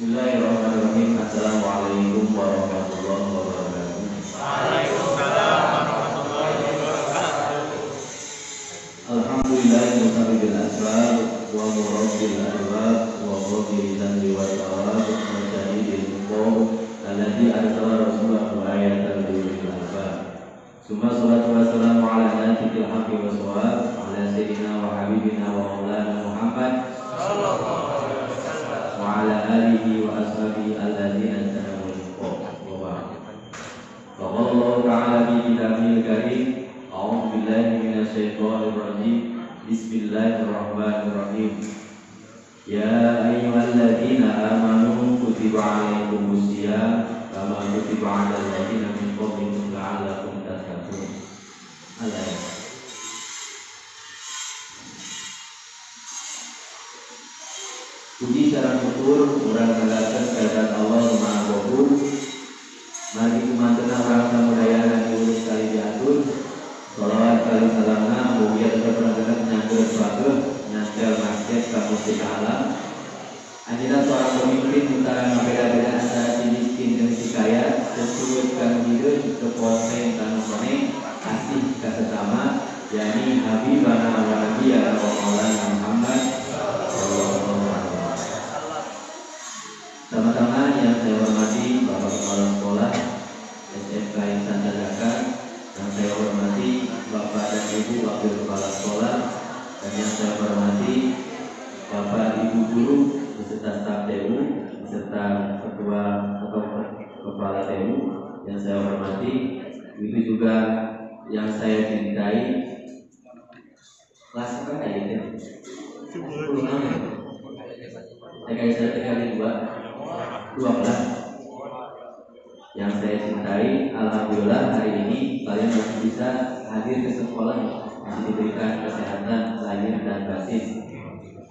Bismillahirrahmanirrahim. Assalamualaikum warahmatullahi wabarakatuh. Waalaikumsalam warahmatullahi wabarakatuh. Alhamdulillah musabibil asbab wa murabbil albab wa murabbil zanbi wa tawab wa syahidil muqam alladhi arsala rasulahu ayatan lil albab. Summa salatu wassalamu ala nabiyyil haqqi wa shawab ala sayyidina wa habibina wa maulana Muhammad sallallahu alaihi wasallam wa ala alihi wa ashabihi alladzina tanawul muqam wa ba'd. Qala Allah ta'ala fi kitabil karim. A'udzu billahi minasyaitonir rajim. Bismillahirrahmanirrahim. Ya ayyuhalladzina amanu kutiba 'alaikumus shiyam kama kutiba 'alal ladzina min qablikum la'allakum tattaqun. Al-ayat. Puji sareng syukur urang kagatan kehadirat Allah Maha Ghafur. Mari kumantenna urang samudaya diurus kali diatur. Shalawat kali salamna mugi tetep pernah nyangkut suatu nyantel masjid ka Gusti Allah. Anjeunna seorang pemimpin utara ngabeda-beda antara si miskin jeung si kaya, sesuai kang hideung kepoten kanu kone kasih ka sesama, yakni habibana wa nabiyana wa maulana Muhammad sallallahu alaihi wasallam. Sama-sama yang saya hormati Bapak Kepala Sekolah SMK Insan Candaka, yang saya hormati Bapak dan Ibu Wakil Kepala Sekolah, dan yang saya hormati Bapak Ibu Guru beserta staf TU beserta Ketua atau Kepala TU yang saya hormati, itu juga yang saya cintai. Kelas berapa ya itu? 10 TKI saya TKI 12 yang saya cintai. Alhamdulillah hari ini kalian masih bisa hadir ke sekolah, masih diberikan kesehatan lahir dan batin.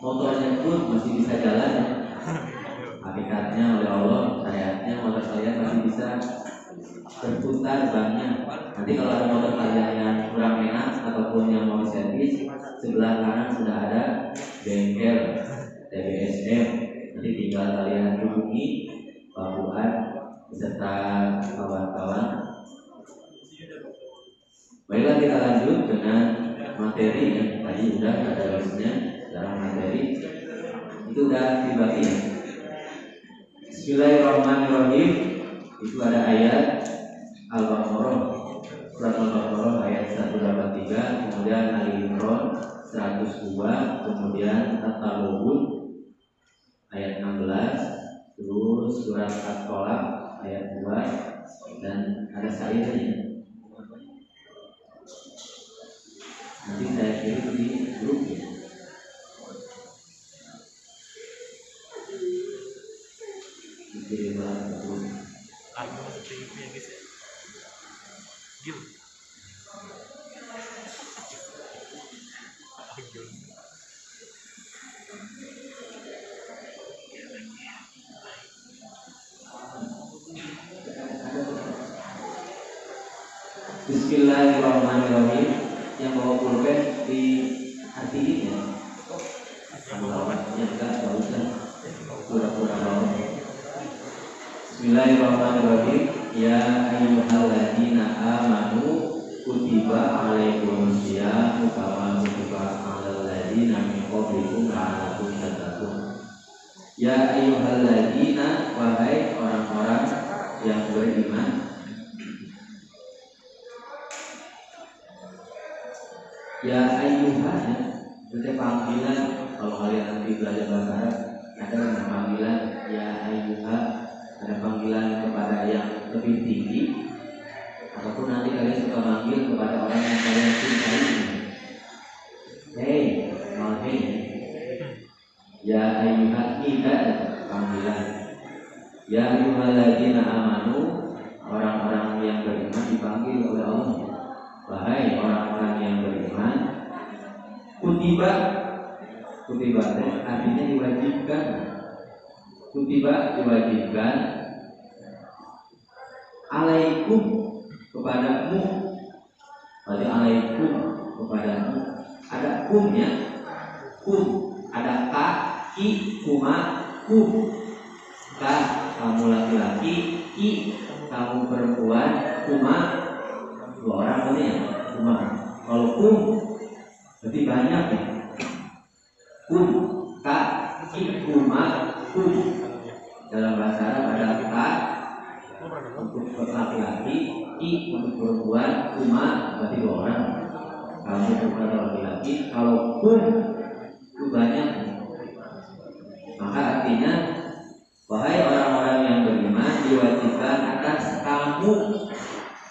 Motornya pun masih bisa jalan. Hakikatnya oleh Allah, syariatnya motor kalian masih bisa berputar bannya. Nanti kalau ada motor kalian yang kurang enak ataupun yang mau servis, sebelah kanan sudah ada bengkel TBSM. Nanti tinggal kalian hubungi Pak Fuad beserta kawan-kawan. Baiklah, kita lanjut dengan materi yang tadi sudah ada tulisnya. Dalam materi itu sudah dibagi. Bismillahirrahmanirrahim. Itu ada ayat Al-Baqarah, surat Al-Baqarah ayat 183, kemudian Ali Imran 102, kemudian At-Taghabun ayat 16, terus surat At-Tolak ayat 2, dan ada sairnya. Nanti saya kirim di grup ya. Dikirim ke grup. Bismillahirrahmanirrahim. Yang bawa pulpen di artiin ya. Lawannya enggak usah. Pura-pura bawa. Bismillahirrahmanirrahim. Ya ayyuhalladzina amanu kutiba 'alaikumus syiyam kama kutiba 'alal ladzina min qablikum la'allakum tattaqun. Ya ayyuhalladzina, wahai orang-orang yang beriman. Ya ayyuhan, itu panggilan. Kalau kalian nanti belajar bahasa Arab, ada panggilan ya ayyuhan, ada panggilan kepada yang lebih tinggi, ataupun nanti kalian suka manggil kepada orang yang kalian cintai. Hey, hey. Ya ayyuhan, kita panggilan. Ya ayyuhalladzina amanu, orang-orang yang beriman dipanggil oleh Allah. Wahai orang-orang yang beriman, kutiba artinya diwajibkan. Kutiba diwajibkan, alaikum kepadamu, berarti alaikum kepadamu. Ada kumnya, kum, ada ka, ki, kuma, kum. ka kamu laki-laki, ki kamu perempuan, kuma dua orang tadi ya, kuma. Kalau kum lebih banyak ya. Kum, ka, ki, kuma, kum. Dalam bahasa Arab ada ka untuk laki-laki, ki untuk perempuan, kuma berarti dua orang. Kamu perempuan atau laki-laki. Kalau kum itu banyak. Maka artinya, wahai orang-orang yang beriman, diwajibkan atas kamu,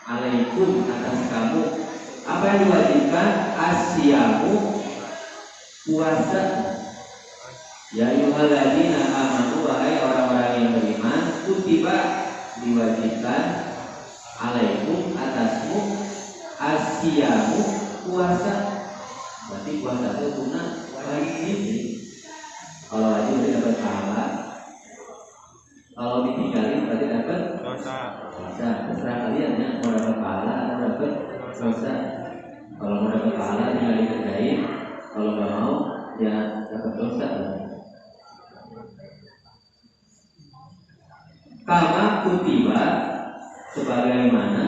alaikum atas kamu. Apa yang diwajibkan? Asyamu, puasa. Ya ayyuhalladzina amanu, wahai orang-orang yang beriman, kutiba diwajibkan, alaikum atasmu, asyamu, puasa. Berarti puasa itu sunnah wajib. Kalau wajib berarti dapat pahala. Kalau ditinggalin berarti dapat dosa. Terserah kalian ya, mau dapat pahala atau dapat dosa. Kalau mau dapat pahala tinggal dikerjain. Kalau nggak mau ya dapat dosa. Kama kutiba, sebagaimana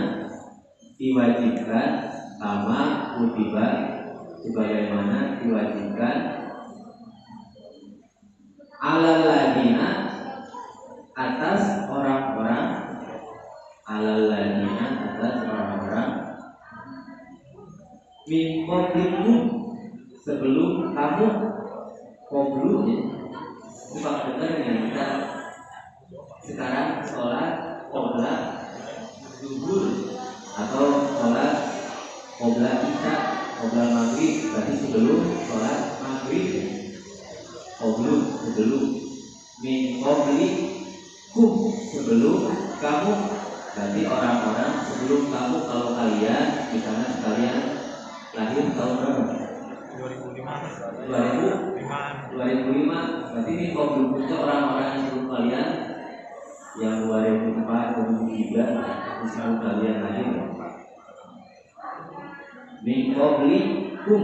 diwajibkan. Kama kutiba, sebagaimana diwajibkan. Alal ladina, atas orang-orang. Alal ladina, atas orang-orang. Min qablikum, sebelum kamu. Qablu ya. Bukan benar yang kita sekarang sholat qobla zuhur atau sholat qobla isya, qobla maghrib, berarti sebelum sholat maghrib. Qablu sebelum, min qablikum sebelum kamu, berarti orang-orang sebelum kamu. Kalau kalian misalnya sekalian lahir tahun berapa? 2005. Berarti ini qablikumnya orang-orang yang sebelum kalian, yang 2004, 2003 sebelum kalian lahir. Min qablikum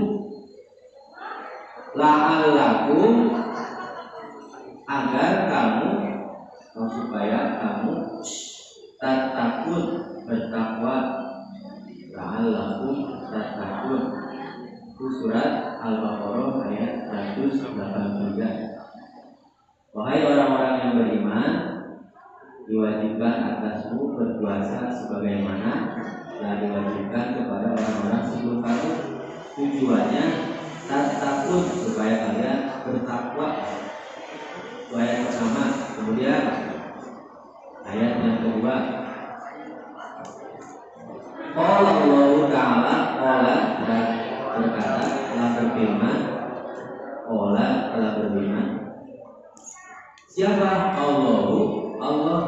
la'allakum, agar kamu, supaya kamu tatakun, bertakwa. La'allakum tatakun. Itu surat Al-Baqarah ayat 183. Wahai orang-orang yang beriman, diwajibkan atasmu berpuasa sebagaimana yang diwajibkan kepada orang-orang sebelum kamu. Tujuannya tatakun, supaya kalian bertakwa. Itu ayat pertama. Kemudian ayat yang kedua, qala Allah Ta'ala, qala berkata, telah berfirman. Qala telah berfirman. Siapa Allah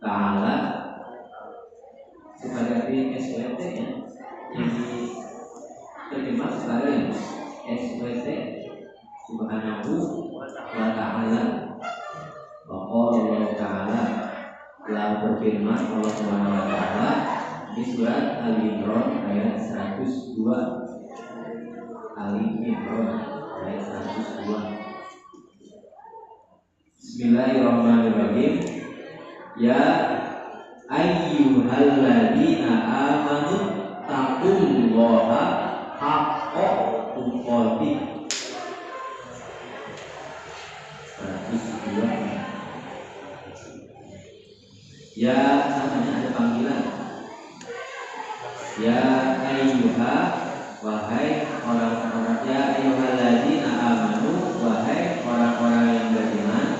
Ta'ala, sebagai SWT ya, yang terjemah sebagai SWT, Subhanahu wa ta'ala. Wa qala Allah Ta'ala, telah berfirman Allah Subhanahu wa ta'ala di surat Al-Imran ayat 102. Al-Imran ayat 102. Bismillahirrahmanirrahim. Ya ayyuhalladzina amanu taqullaha haqqa tuqatih. 102. Ya, namanya ada panggilan. Ya ayyuha, wahai orang-orang. Ya ayyuhalladzina amanu, wahai orang-orang yang beriman.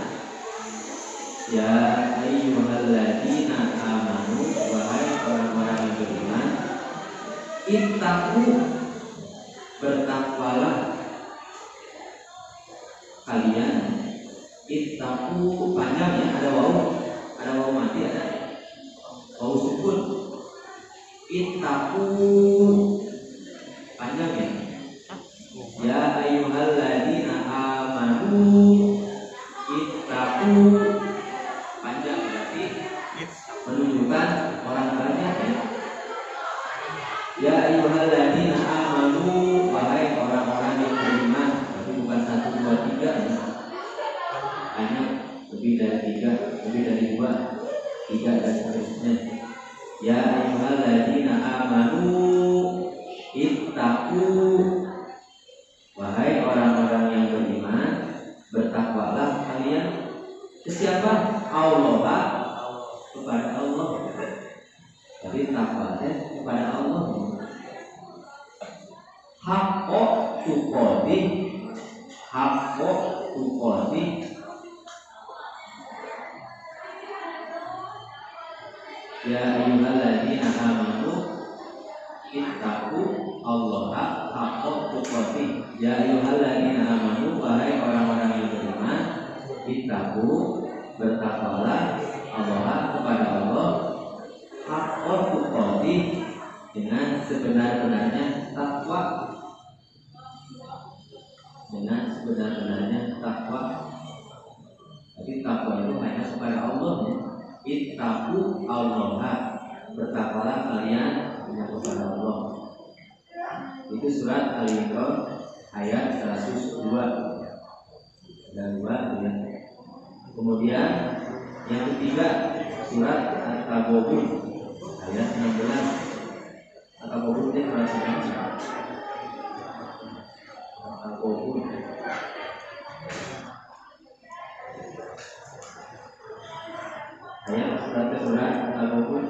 Ya ayyuhalladzina amanu, wahai orang-orang yang beriman. Ittaqu, bertakwalah kalian. Ittaqu panjangnya ada waw mati, ada waw sukun. Ittaqu panjangnya. Ya ayyuhalladzina amanu, ittaqu panjang, berarti menunjukkan orang banyak ya. Ya ayyuhalladzina amanu, wahai orang-orang yang beriman, berarti bukan 1, 2, 3 ya. Banyak, lebih dari 3 dan seterusnya. Ya ayyuhalladzina amanu ittaqu, wahai orang-orang yang beriman, bertakwalah kalian. Siapa? Allah, kepada Allah. Jadi takwanya kepada Allah. Hakko tuqati, hakko tuqati. Ya ayyuhalladzina amanu ittaqu Allaha haqqa tuqatih. Ya ayyuhalladzina amanu, wahai orang-orang yang beriman, ittaqu, bertakwalah Allah, kepada Allah, haqqa tuqatih, dengan sebenar-benarnya takwa, dengan sebenar-benarnya takwa. Jadi takwa itu hanya kepada Allah. Ittaqu Allaha, bertakwalah kalian hanya kepada Allah. Itu surat Al-Imran ayat 102 dan 2 ya. Kemudian yang ketiga surat At-Taghabun ayat 16. At-Taghabun itu surat apa? At-Taghabun ayat surat At-Taghabun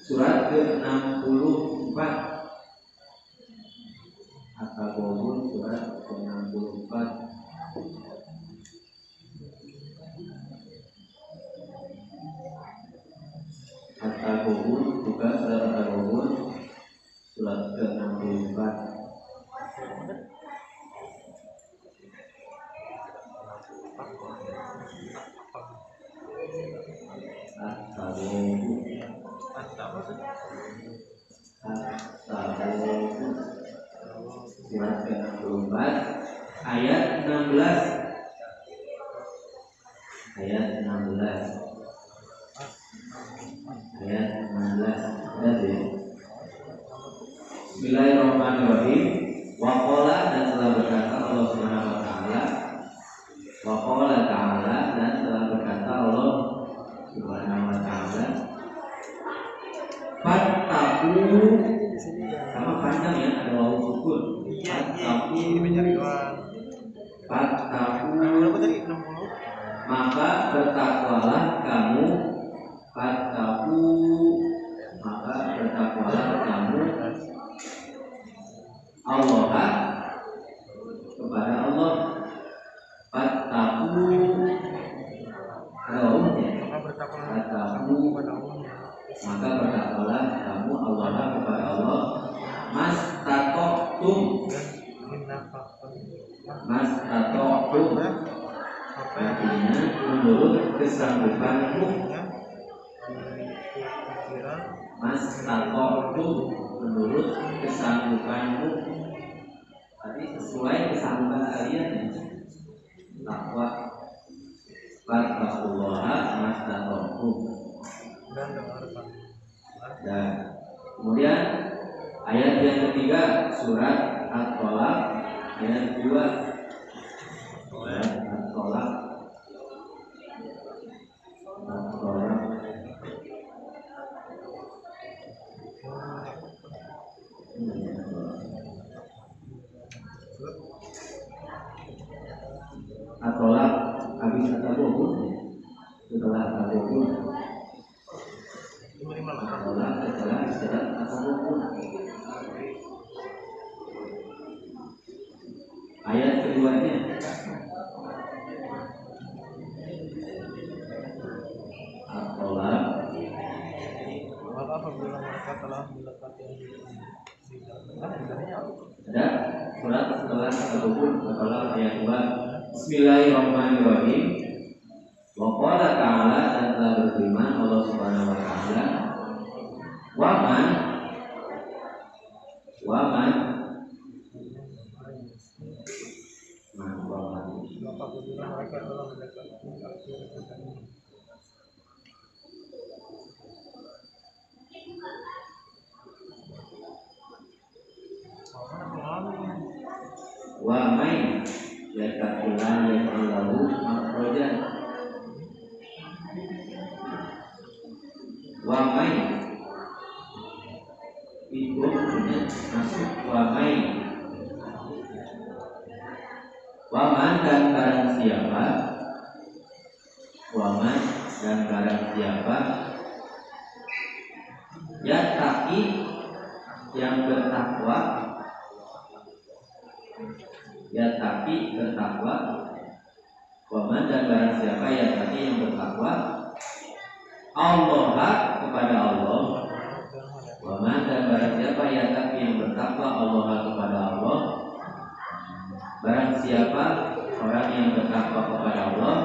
surat ke-64. At-Taghabun surat ke-64. At-Taghabun juga surat At-Taghabun surat ke-64. Surat ke-64 ayat 16. Ayat 16. Ayat 16. Bismillahirrahmanirrahim. Wa qala, dan telah berkata Allah Subhanahu wa taala. Wa qala ta'ala, dan telah berkata Allah Subhanahu wa taala. Fattaqu, sama panjang ya, ada wawu sukun. Fattaqu, maka bertakwalah kamu. Fattaqu, maka bertakwalah kamu Allah, kepada Allah. Fattaqu, fattaqu, maka bertakwalah kamu Allah, kepada Allah. Mastata'tum, mastata'tum, artinya menurut kesanggupanmu. Mastata'tum, menurut kesanggupanmu. Tadi sesuai kesanggupan kalian ya. Takwa. Fattaqullaha mastata'tum. Dan kemudian ayat yang ketiga surat At-Tolak ayat 2. Surat At-Tolak, At-Tolak At-Tolak habis At-Taghabun, setelah At-Taghabun At-Tolak setelah surat At-Taghabun. Ayat keduanya At-Tolak. Apabila mereka telah mendekati ada surat setelah At-Taghabun, At-Tolak ayat 2. Bismillahirrahmanirrahim. Wa qala ta'ala, dan telah berfirman Allah Subhanahu wa taala. Waman, waman, apabila mereka telah mendekati akhir zaman. Wa may yattaqillaha yaj'al lahu makhrajan. Wa may itu artinya masuk wa may. Waman dan barang siapa, waman dan barang siapa yattaqi yang bertakwa, yattaqi bertakwa, waman dan barang siapa yattaqi yang bertakwa Allah kepada Allah, waman dan barang siapa yattaqi yang bertakwa Allah kepada Allah. Barang siapa orang yang bertakwa kepada Allah,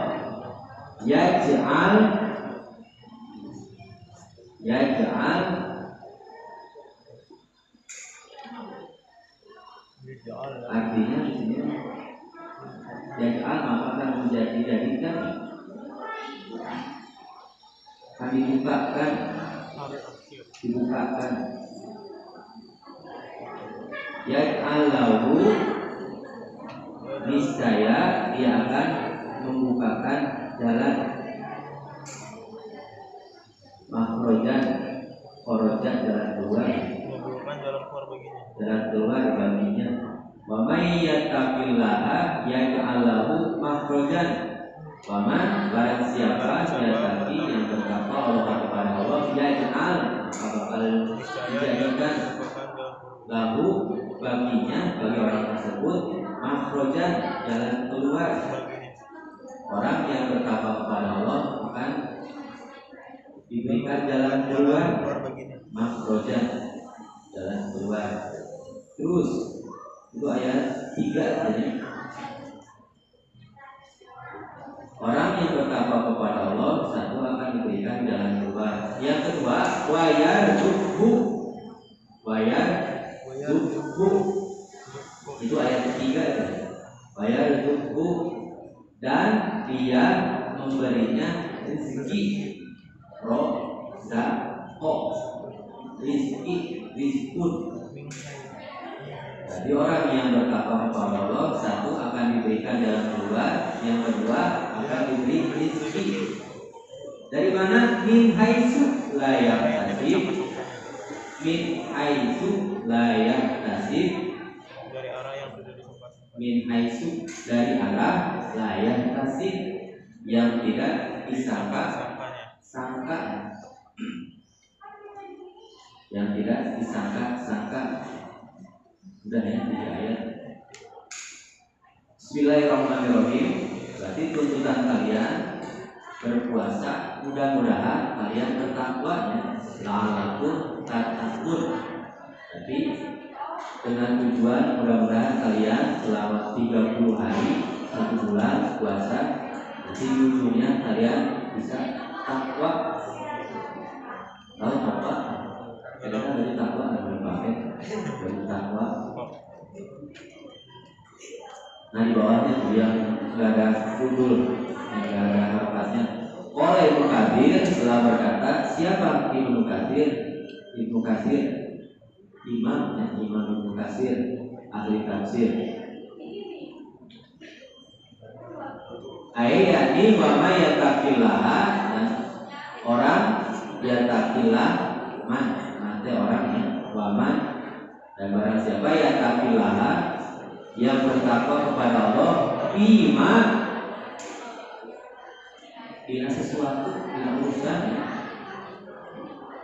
yaj'al artinya di sini yaj'al maka akan menjadikan akan dibukakan yaj'al lahu niscaya dia akan membukakan jalan makhrajan kharajan jalan keluar baginya. Wa may yattaqillaha yaj'al lahu makhrajan. Wa man barang siapa yattaqi yang bertakwa Allah kepada Allah yaj'al bakal dijadikan lahu baginya bagi orang tersebut makhrajan jalan keluar. Orang yang bertakwa kepada Allah akan diberikan jalan keluar makhrajan jalan keluar. Terus itu ayat 3 tadi. Orang yang bertakwa kepada Allah satu akan diberikan jalan keluar. Yang kedua wayar itu ayat ketiga itu. Wayarzuqhu dan dia memberinya rezeki. Rizkun. Jadi orang yang bertakwa kepada Allah satu akan diberikan jalan keluar, yang kedua akan diberi rezeki. Dari mana? Min haitsu la yahtasib. Min haitsu la yahtasib. Dari arah yang sudah disebut. Min haitsu dari arah la yahtasib yang tidak disangka. Yang tidak disangka. Sudah ya, 3 ayat. Bismillahirrahmanirrahim. Berarti tuntutan kalian berpuasa, mudah-mudahan kalian bertakwa ya. La'allakum tattaqun. Jadi dengan tujuan mudah-mudahan kalian selama 30 hari 1 bulan puasa, nanti ujungnya kalian bisa takwa. Tahu takwa? Karena dari takwa ada berbagai dari takwa. Nah di bawahnya dia nggak ada kudul, nggak ada harokatnya. Oleh Ibnu Katsir setelah berkata, siapa Ibnu Katsir? Ibnu Katsir Imam Ibnu Katsir ahli tafsir. Ayat wa may yattaqillaha, orang yattaqillah nanti orangnya waman dan barang siapa yattaqillaha yang bertakwa kepada Allah bima bila sesuatu bila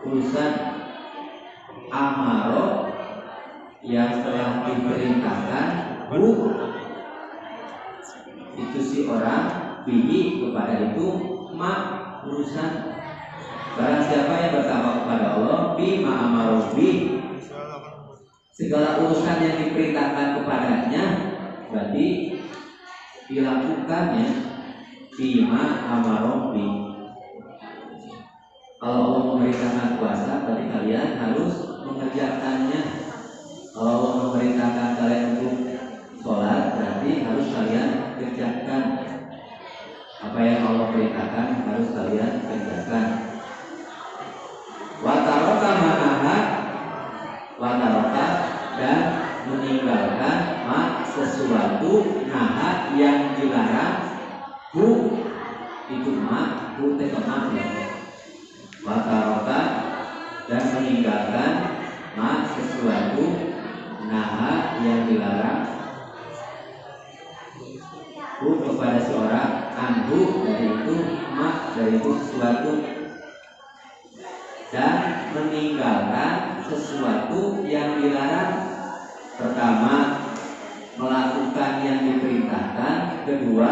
urusan amaro yang telah diperintahkan itu si orang bihi kepada itu urusan. Barang siapa yang bertakwa kepada Allah bima amaro bi segala urusan yang diperintahkan kepadanya berarti dilakukannya bima amaro bi. Kalau Allah memerintahkan puasa berarti kalian harus mengerjakannya. Kalau Allah memerintahkan kalian untuk sholat berarti harus kalian kerjakan. Apa yang Allah perintahkan harus kalian kerjakan. Wataroka dan meninggalkan sesuatu naha yang dilarang hu itu hu tekemak ya wataroka dan meninggalkan sesuatu naha yang dilarang hu kepada seorang anhu dari itu dari itu sesuatu dan meninggalkan sesuatu yang dilarang. Pertama, melakukan yang diperintahkan. Kedua,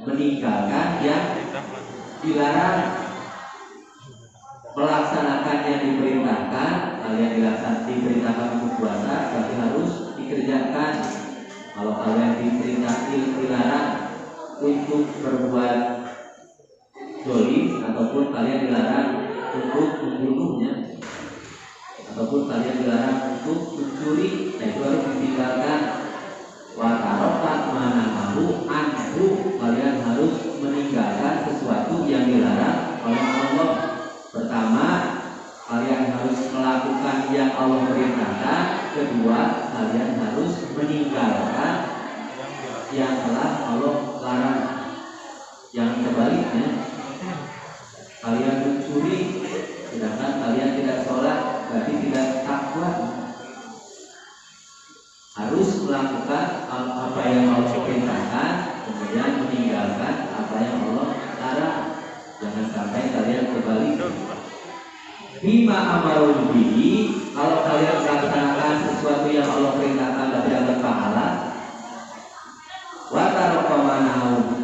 meninggalkan yang dilarang. Melaksanakan yang diperintahkan, hal yang diperintahkan untuk puasa tapi harus dikerjakan. Kalau hal yang dilarang untuk berbuat zalim ataupun kalian dilarang untuk membunuhnya ataupun kalian dilarang untuk mencuri, nah itu harus ditinggalkan. Watarokat mana mahu anhu, kalian harus meninggalkan sesuatu yang dilarang oleh Allah. Pertama, kalian harus melakukan yang Allah perintahkan. Kedua, kalian harus meninggalkan yang telah Allah larang. Yang sebaliknya, kalian mencuri sedangkan kalian tidak sholat, berarti tidak takwa. Harus melakukan apa yang Allah perintahkan, kemudian meninggalkan apa yang Allah larang. Jangan sampai kalian kebalik. Bima amaru bihi, kalau kalian melaksanakan sesuatu yang Allah perintahkan tapi dapat pahala. Wataroka manahu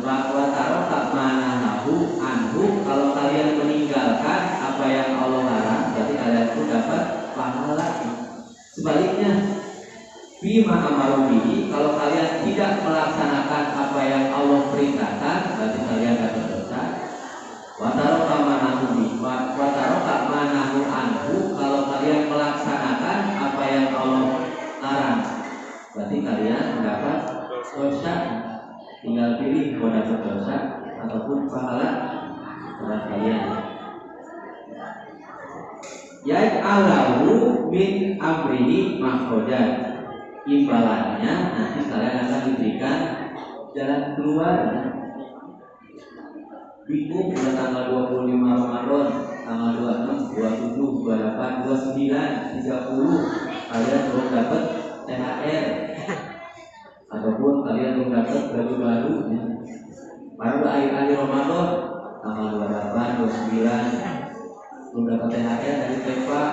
anhu, kalau kalian meninggalkan apa yang Allah larang, berarti kalian pun dapat pahala. Sebaliknya, bima amaru bihi, kalau kalian tidak melaksanakan apa yang Allah perintahkan, berarti kalian dapat dosa. Wataroka manahu anhu, kalau kalian melaksanakan apa yang Allah larang, berarti kalian mendapat dosa. Tinggal pilih mau dapat dosa ataupun pahala pada kalian. Ya'alahu min amrihi makhrajan, imbalannya nanti kalian akan diberikan jalan keluar. Bingung pada tanggal 25 Ramadan, tanggal 26, 27, 28, 29, 30 kalian belum dapat THR ataupun kalian belum dapat baju baru ya. Baru akhir Ramadan tanggal 28, 29 belum dapat THR dari TEPA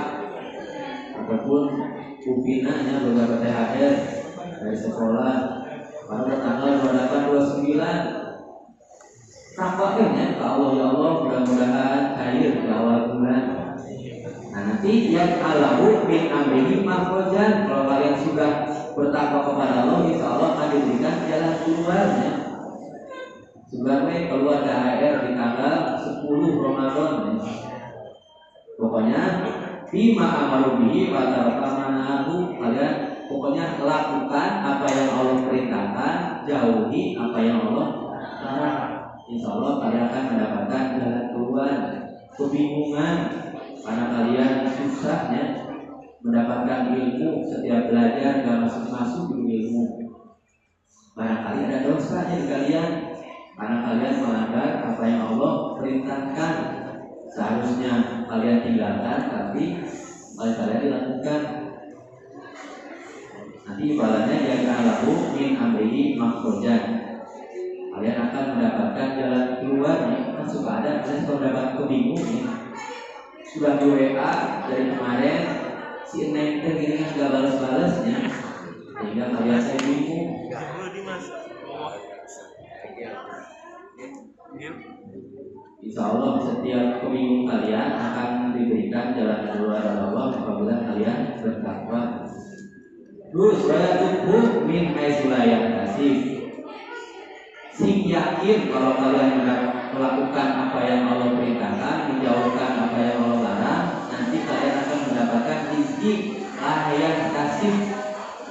ataupun Upinanya belum dapat THR dari sekolah. Baru tanggal 28, 29 tampaknya ke Allah, ya Allah, mudah-mudahan cair di awal bulan. Nah nanti yang alahu min amrihi makhrajan, kalau kalian sudah bertakwa kepada Allah, insya Allah akan diberikan jalan keluarnya. Sebenarnya keluar THR di tanggal 10 Ramadan ya. Pokoknya bima amaru bihi wa taraka manahu, kalian pokoknya lakukan apa yang Allah perintahkan, jauhi apa yang Allah larang. Insya Allah kalian akan mendapatkan jalan keluar. Kebingungan karena kalian susahnya mendapatkan ilmu, setiap belajar gak masuk ilmu. Barangkali ada dosanya di kalian karena kalian melanggar apa yang Allah perintahkan. Seharusnya kalian tinggalkan, tapi oleh kalian dilakukan. Nanti ibaratnya yang alahu min amrihi makhrajan, kalian akan mendapatkan jalan keluarnya. Kan suka ada, kalian suka mendapat kebingungan. Sudah di WA dari kemarin, si Neng ini nggak balas-balasnya, sehingga kalian saya bingung. Insya Allah setiap kebingungan kalian akan diberikan jalan keluar oleh Allah apabila kalian bertakwa. Terus wala tubuh min haitsulayah kasih. Sing yakin kalau kalian melakukan apa yang Allah perintahkan, menjauhkan apa yang Allah larang, nanti kalian akan mendapatkan rezeki layak kasih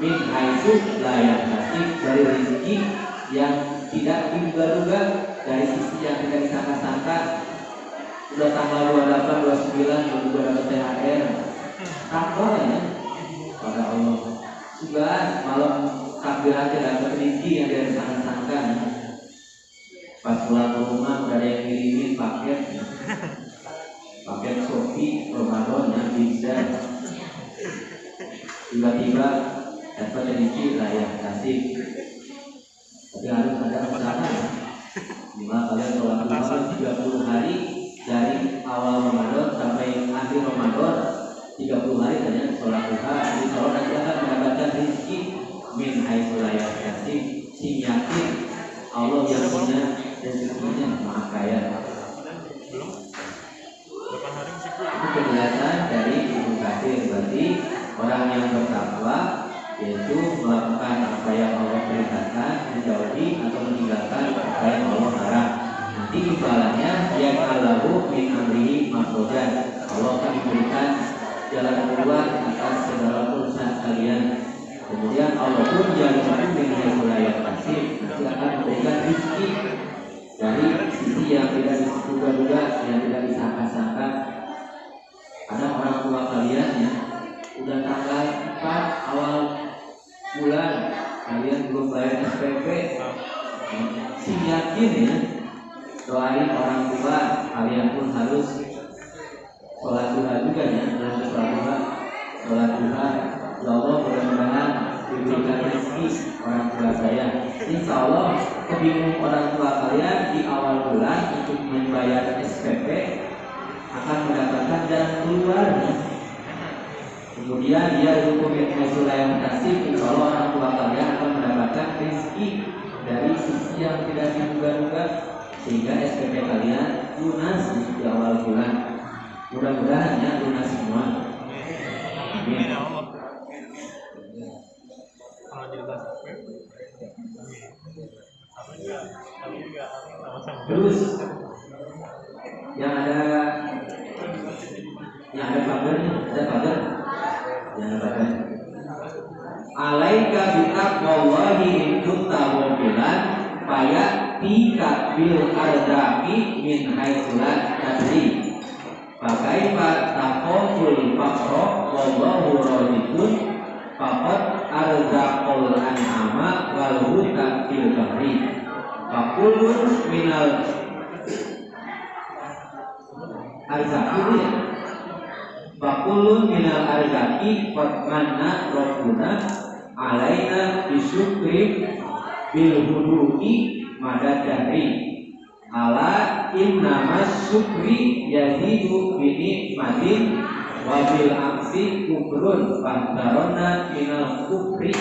min haitsu layak kasih, dari rezeki yang tidak diduga-duga, dari sisi yang tidak disangka-sangka. Sudah tanggal 28, 29 juga dapat THR. Takwa ya pada Allah. Sudah malam takbiran tidak rezeki yang dari sangka-sangka. Pas pulang ke rumah udah ada yang ngirimin paket Shopee Ramadan yang bisa. Tiba-tiba dapat rezeki lah yang kasih. Tapi harus ada usaha. Minimal kalian sholat duha 30 hari dari awal Ramadan sampai akhir Ramadan, 30 hari saja sholat duha. Jadi kalau nanti akan mendapatkan rezeki min haitsu la yahtasib, sing yakin Allah yang punya rezekinya maha kaya. Itu penjelasan dari Ibnu Katsir. Berarti orang yang bertakwa yaitu melakukan apa yang Allah perintahkan, menjauhi atau meninggalkan apa yang Allah larang. Nanti imbalannya yang Allahu min amrihi makhrajan. Allah akan memberikan jalan keluar atas segala urusan kalian. Kemudian Allah pun jangan min haitsu la yahtasib, nanti akan memberikan rezeki dari sisi yang tidak diduga-duga, yang tidak disangka-sangka. Ada orang tua kalian ya, udah tanggal 4 awal bulan kalian belum bayar SPP, si yakin ya, doain orang tua kalian pun harus sholat duha juga ya, dalam sholat duha. Ya Allah, mudah-mudahan diberikan rezeki orang tua saya. Insya Allah kebingung orang tua kalian di awal bulan untuk membayar SPP akan mendapatkan jalan keluarnya. Kemudian dia hukum yang yang kasih, insya Allah orang tua kalian akan mendapatkan rezeki dari sisi yang tidak diduga-duga, sehingga SPP kalian lunas di awal bulan. Mudah-mudahan ya lunas semua. Amin. Terus yang ada pagernya, ada pager. Alaika bitaqwallahi in kunta mu'minan fayatika bil ardaqi min haitsu la tadri. Fakaifa taqul faqra wallahu razaqun faqad arzaqul an'ama wal huta fil bahri. Faqulun minal arzaqi. Fakulun minal arzaki fatmanna rabbuna alaina bisyukri bil hudu'i madadari ala innamas syukri yazidu binikmatin wabil aksi kubrun fahdarona minal kufri.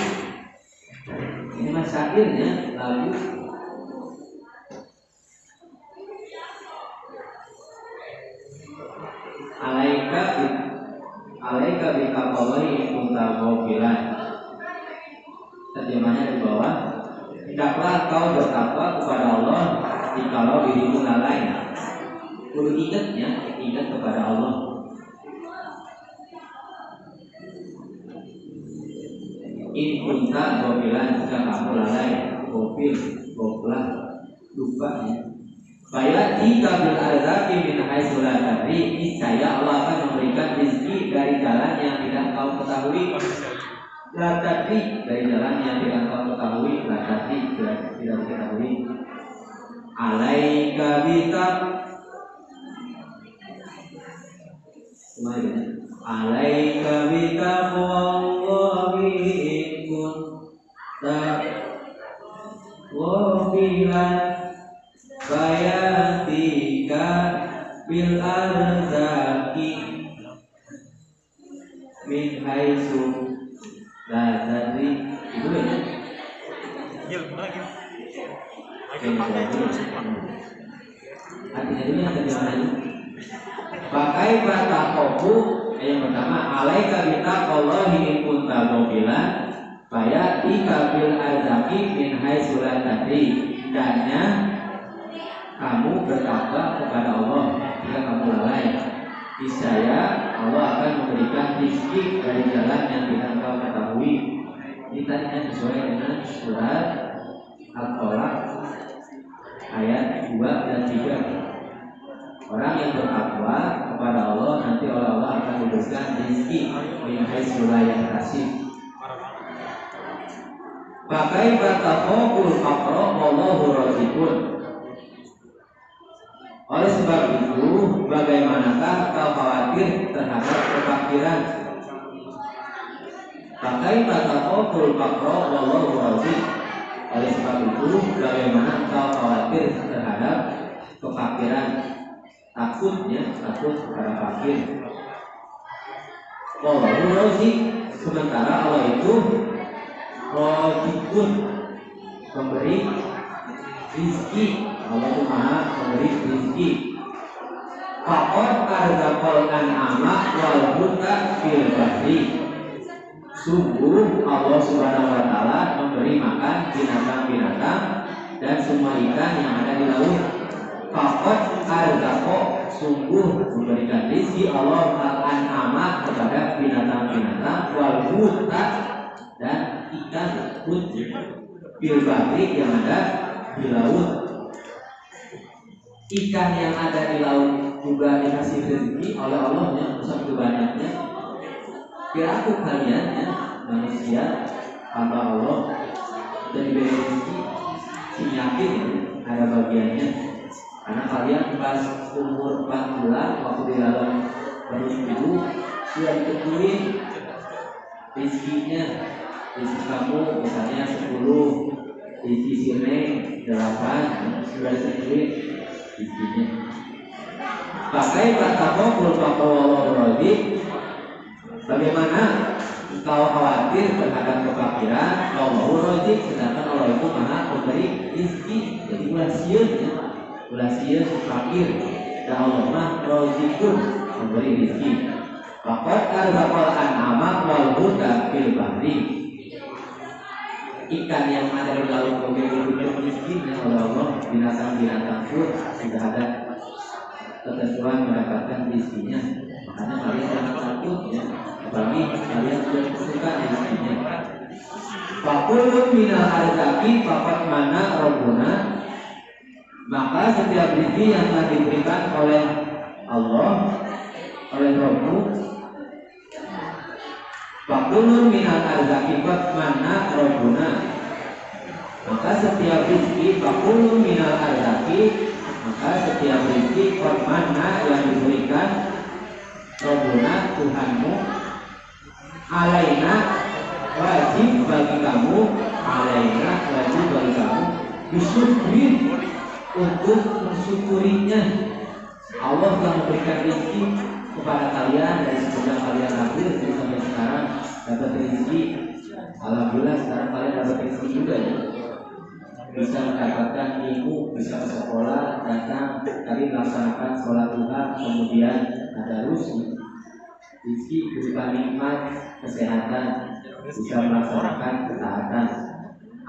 Ini mas syairnya lagu. Alaika bitaqwallahi kunta mu'minan. Terjemahnya di bawah. Hendaklah kau bertakwa kepada Allah jikalau dirimu lalai. Kudu ingat kepada Allah. In kunta mu'minan, jika kamu lalai, gofil, goflah, lupa ya. Bayat jika bil arzaki min haitsu la tadri, niscaya Allah akan memberikan rezeki dari jalan yang tidak kau ketahui. La tadri, dari jalan yang tidak kau ketahui, la tadri, tidak diketahui. Alaika bitak, alaika bitak wallahi ikun tak wabilan bayatika bil arzaki min haitsu la tadri. Itu ya. Artinya dulu yang terjemahan itu. Pakai kata kopu yang pertama, alaika bitaqwallahi in kunta mu'minan bayatika bil arzaki min haitsu la tadri. Hendaknya kamu bertakwa kepada Allah jika kamu lalai. Niscaya Allah akan memberikan rezeki dari jalan yang tidak kau ketahui. Ini tadinya sesuai dengan surat Al-Talaq ayat 2 dan 3. Orang yang bertakwa kepada Allah nanti oleh Allah akan memberikan rezeki min haitsu la yahtasib. Pakai bataqul faqra wallahu razikun. Oleh sebab itu, bagaimanakah kau khawatir terhadap kefakiran? Pakai bataqul faqra wallahu razik. Oleh sebab itu, bagaimana kau khawatir terhadap kefakiran? Takut kepada fakir. Wallahu razik, sementara Allah itu razikun, pemberi rizki. Allah itu maha pemberi rizki. Faqad arzaqal an'ama wal huta fil bahri. Sungguh Allah Subhanahu wa taala memberi makan binatang-binatang dan semua ikan yang ada di laut. Faqad arzaqo, sungguh memberikan rizki Allah al-an'ama kepada binatang-binatang wal huta dan ikan hut fil bahri yang ada di laut. Ikan yang ada di laut juga dikasih rezeki oleh Allah yang begitu banyaknya. Kira aku kalian ya manusia hamba Allah dan diberi rezeki, si yakin ada bagiannya. Karena kalian pas umur 4 bulan waktu di dalam perut ibu sudah ditentuin rezekinya. Rezeki kamu misalnya 10, rezeki sini 8, sudah ditentuin rezekinya. Pakai bataqul faqra wallahu razik. Bagaimana kau khawatir terhadap kefakiran? Wallahu razik, sedangkan Allah itu maha pemberi rezeki. Jadi ulah sieun fakir, dan Allah mah razikun, memberi rezeki. Faqad arzaqal an'ama wal huta fil bahri. Ikan yang ada di laut memberi rezeki oleh Allah. Binatang-binatang pun sudah ada ketentuan mendapatkan rezekinya. Makanya kalian jangan takut ya, apalagi kalian sudah suka rezekinya. Faqul minal arzaqi faqad mana rabbuna. Maka setiap rezeki yang telah diberikan oleh Allah, oleh Rabbu, faqul minal arzaqi faqad mana rabbuna. Maka setiap rezeki faqul minal arzaqi, maka setiap rezeki faqad mana yang diberikan Rabbuna, Tuhanmu, alaina, wajib bagi kamu, alaina, wajib bagi kamu, disyukri, untuk mensyukurinya. Allah telah memberikan rezeki kepada kalian dari sejak kalian lahir sampai sekarang dapat rezeki. Alhamdulillah sekarang kalian dapat rezeki juga ya. Bisa mendapatkan ilmu, bisa ke sekolah, datang, tadi melaksanakan sholat duha, kemudian tadarus, rezeki berupa nikmat, kesehatan, bisa melaksanakan ketaatan.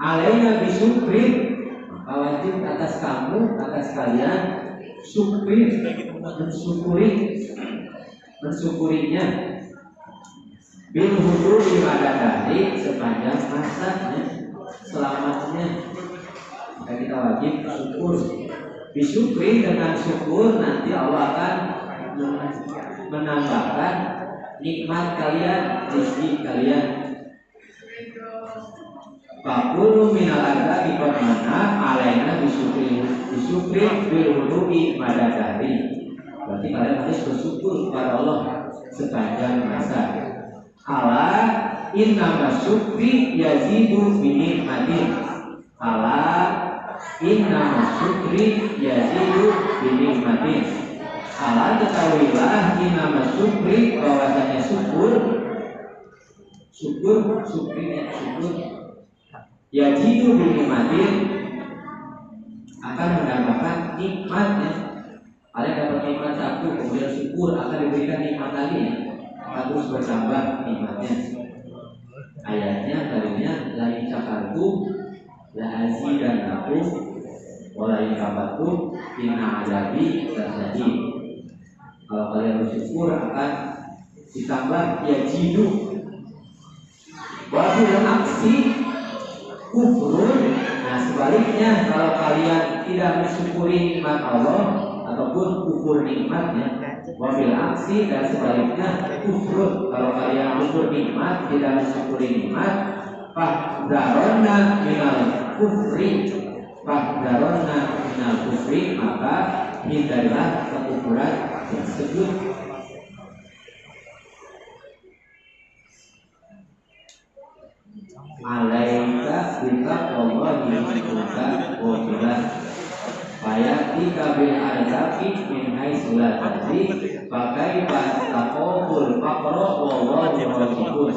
Alaina bisyukri, maka wajib atas kamu, atas kalian, syukri, mensyukurinya. Bil hudu ibadah sepanjang masanya, selamatnya. Maka kita wajib syukur. Disyukri, dengan syukur nanti Allah akan menambahkan nikmat kalian, rezeki kalian. Faqulu minal arzaqi qad mana alaina bisyukri bil wudu'i madadari. Berarti kalian harus bersyukur kepada Allah sepanjang masa. Ala inna masyukri yazidu bi nikmatin. Ala inna masyukri yazidu bi nikmatin. Ala ketahuilah inna masyukri, bahwasanya syukur yazidu bi nikmatin, akan mendapatkan nikmatnya. Kalian dapat nikmat satu, kemudian syukur akan diberikan nikmat lagi, akan terus bertambah nikmatnya. Ayatnya tadinya la in syakartum la azidannakum wa la in kafartum inna azabi lasyadid. Kalau kalian bersyukur akan ditambah yazidu. Wa fil aksi kufrun. Nah sebaliknya, kalau kalian tidak mensyukuri nikmat Allah ataupun kufur nikmatnya, wabil aksi, dan sebaliknya kufur, kalau kalian kufur nikmat, tidak mensyukuri nikmat, Fahdarona minal kufri, fahdarona minal kufri, maka hindarilah kekufuran tersebut. Alaika bittaqwallahi maka wajilah fayati kabil adabi min haitsu la tadri pakai taqabul faqra wa wajibun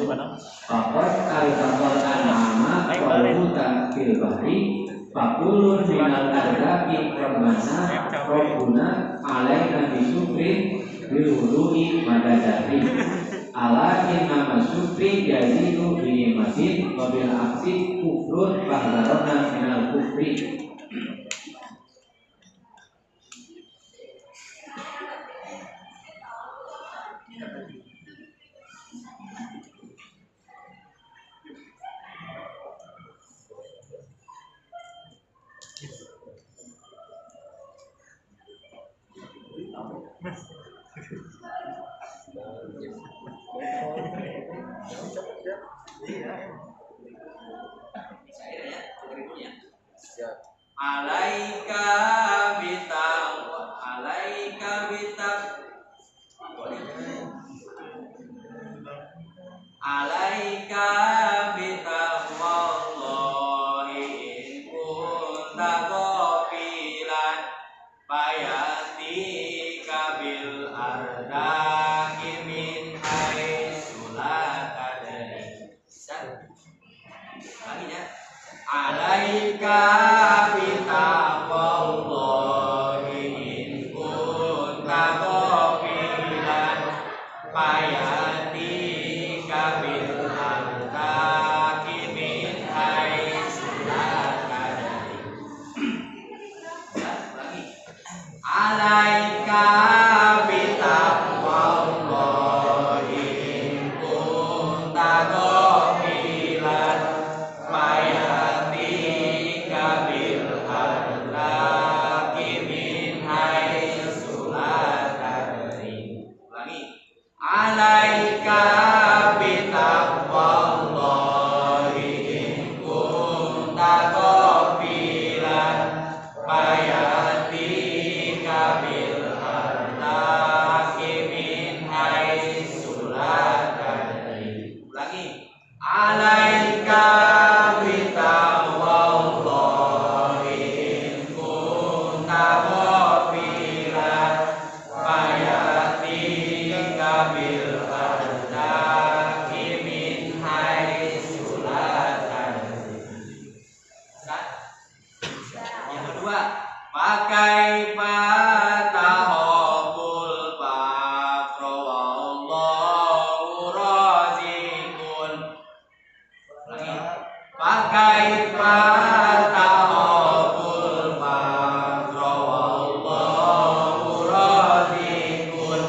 faqad al-taqal an'ama qawluka fil bahri faqulun minal adabi rabbana rabbuna alaina bisyukrin bil wudu'i madadari ala inna masyukri yazidu bi ni'matin wa bil aksi kufrun fahdarona minal kufri. Alaika bitaqwa alaika bitaqwallahi in kunta qabilan fayati kabil ardaki min haitsu la tadri. Alaika bitaqwallahi in kunta qabilan fayati kabil ardaki min haitsu la tadri. Alaika bitaqwallahi in kunta qabilan fayati kabil ardaki min haitsu la tadri. Ulangi. Alaika bitaqwallahi in kunta qabilan fayati kabil ardaki min haitsu la tadri. Ulangi. Alaika bitaqwallahi in kunta qabilan fayati kabil ardaki min haitsu la tadri. Yang kedua, pakai tahobul fakro wallahu razikun. Pakai tahobul fakro wallahu razikun.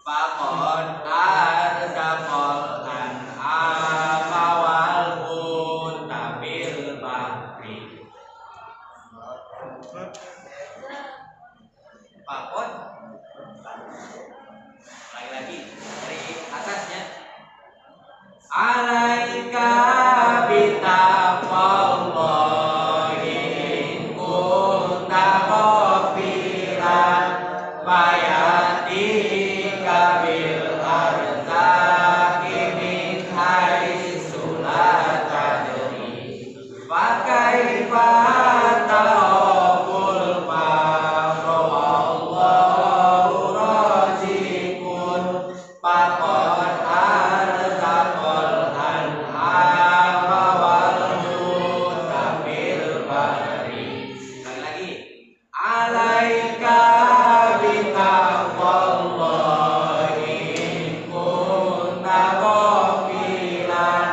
Faqad arzaqal an'ama wal bunta bil bahri. Faqad lagi dari atasnya. Alaika bitaqwallahi in kunta qabilan fayati kabil ardaki min haitsu la tadri. Fakaifa tahobul fakra wallahu razikun. Faqad arzaqal an'ama wal bunta bil bahri. Sekali lagi. Alaika bitaqwallahi in kunta qabilan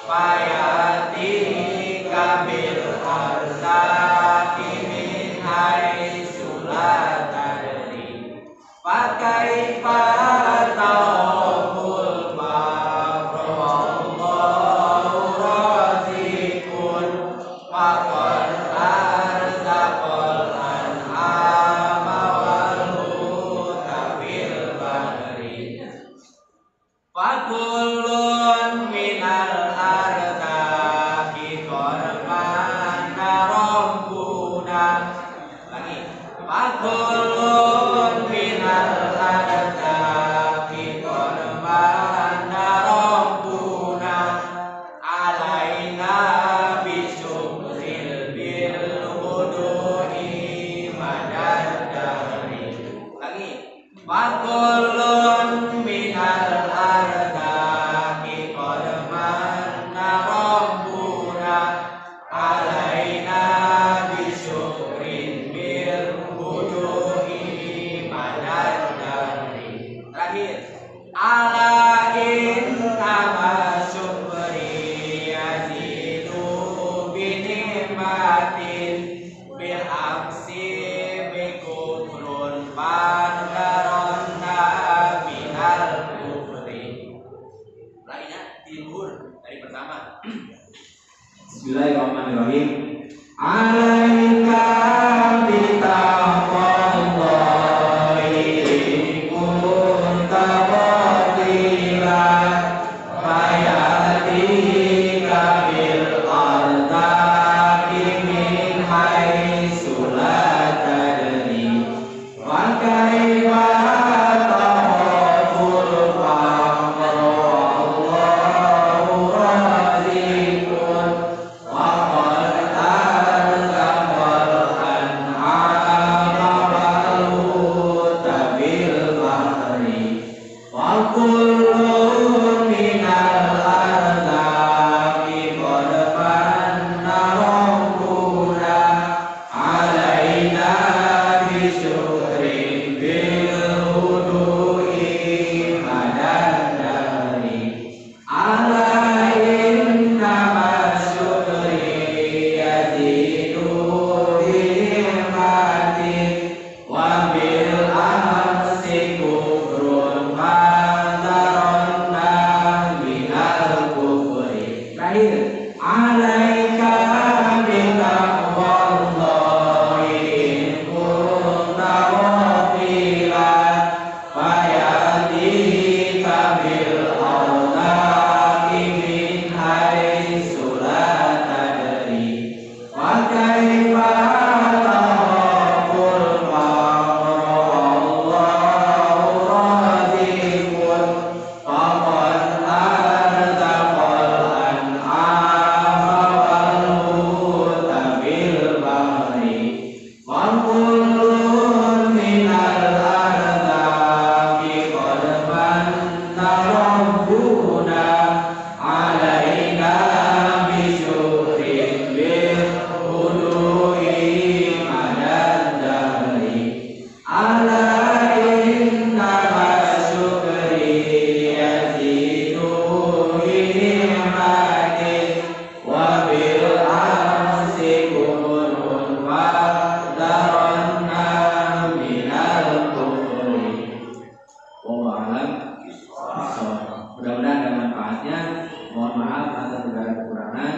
fayati kabil ardaki min haitsu la tadri. Fakaifa tahobul fakra wallahu razikun. Faqad arzaqal an'ama wal bunta bil bahri. Fakullun minal ardh Lagi. Fakulun minal adabi kormana robbuna alaina bisyukril bil wudu'i madadari. Lagi. Fakulun minal adabi kormana robbuna alaina bisyukrin bil wudu'i madadari. Terakhir. Ala innama syukri yazidu binikmatin bil aksi bikufrun pandaronna minal kufri. Lainnya timbul dari pertama. Bismillahirrahmanirrahim. Alaika bitaqwallahi kunta qadila fayatika bil ardaki min haitsu la tadri wa kaifa takhaful faqra wallahu razikun wa qad alzaqal an'ama wal huta bil bahri wa kullun minal ardaki qad manna rabbuna alaina bisyukrin bil wudu'i madadari. Ala innama syukri yazidu binikmatin wa bil amsi kufrun madaronna minal kufri. Terakhir. Alaika bitaqwallahi in kunta ghafilan fayatika bil ardaki min haitsu la tadri wa kaifa takhaful faqra wallahu razikun faqad arzaqal an'ama wal huta bil bahri wa kullun minal ardaki qad manna rabbuna alaina bisyukrin bil wudu'i madadari. Ala innama syukri yazidu binikmatin wa bil amsi kufrun madaronna minal kufri. Wallahu a'lam bishawab. Mudah-mudahan ada manfaatnya. Mohon maaf atas segala kekurangan.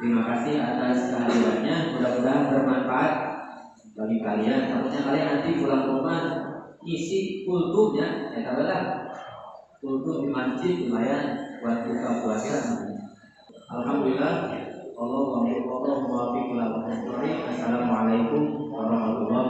Terima kasih atas kehadirannya. Mudah-mudahan bermanfaat bagi kalian. Takutnya kalian nanti pulang ke rumah isi kultumnya, ya tahulah kultum di masjid lumayan buat buka puasa. Alhamdulillah. Allah muwaffiq ila aqwamit thoriq. Assalamualaikum warahmatullahi